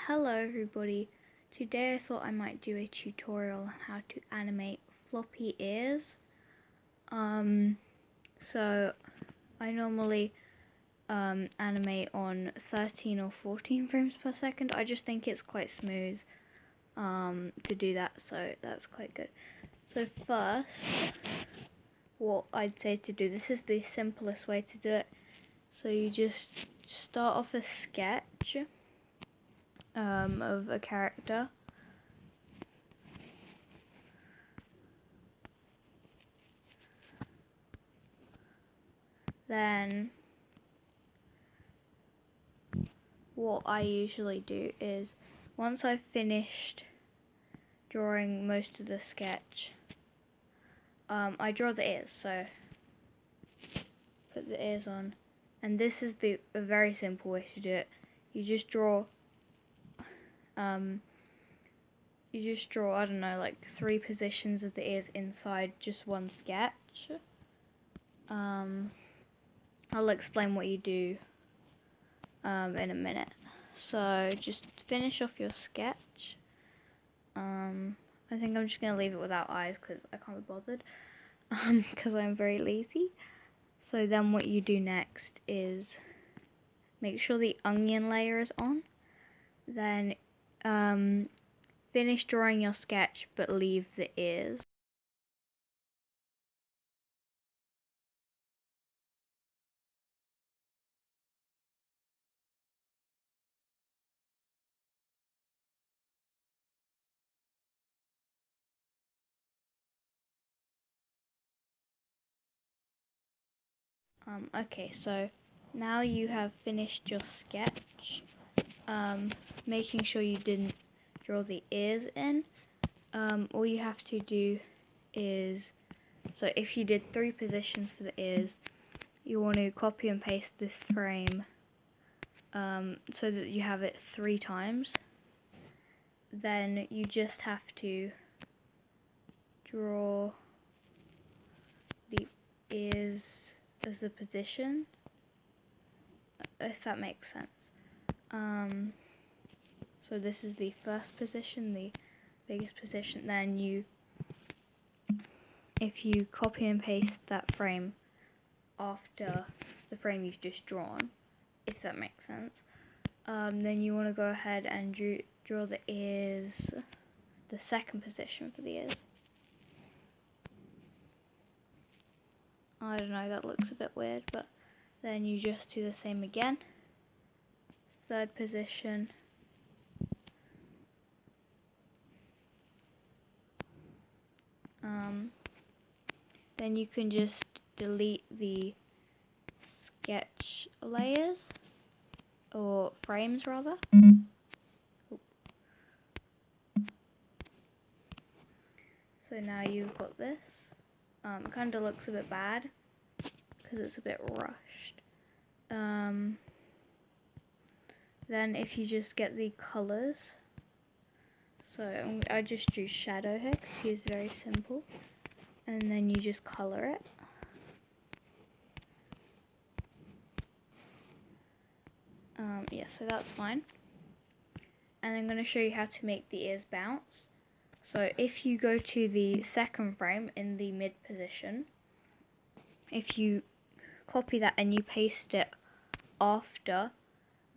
Hello everybody. Today I thought I might do a tutorial on how to animate floppy ears. So I normally animate on 13 or 14 frames per second. I just think it's quite smooth to do that, so that's quite good. So first, what I'd say to do, this is the simplest way to do it. So you just start off a sketch of a character. Then what I usually do is, once I've finished drawing most of the sketch, I draw the ears. So put the ears on, and this is a very simple way to do it. You just draw I don't know, like 3 positions of the ears inside just one sketch. I'll explain what you do in a minute. So just finish off your sketch. I think I'm just gonna leave it without eyes because I can't be bothered, because I'm very lazy. So then what you do next is make sure the onion layer is on. Then finish drawing your sketch but leave the ears. Okay, so now you have finished your sketch, making sure you didn't draw the ears in. All you have to do is, so if you did 3 positions for the ears, you want to copy and paste this frame so that you have it 3 times. Then you just have to draw the ears as the position, if that makes sense. So this is the first position, the biggest position. Then if you copy and paste that frame after the frame you've just drawn, if that makes sense, then you want to go ahead and draw the ears, the second position for the ears. I don't know, that looks a bit weird, but then you just do the same again. Third position. Then you can just delete the sketch layers, or frames rather. So now you've got this. It kind of looks a bit bad because it's a bit rushed. Then if you just get the colors, so I just drew Shadow here because he's very simple, and then you just color it. Yeah, so that's fine. And I'm going to show you how to make the ears bounce. So if you go to the second frame in the mid position, if you copy that and you paste it after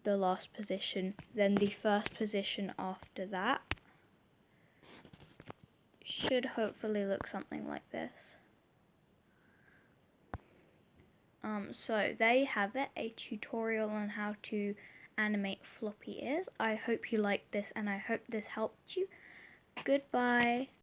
the last position, then the first position after that should hopefully look something like this. So there you have it, a tutorial on how to animate floppy ears. I hope you liked this and I hope this helped you. Goodbye.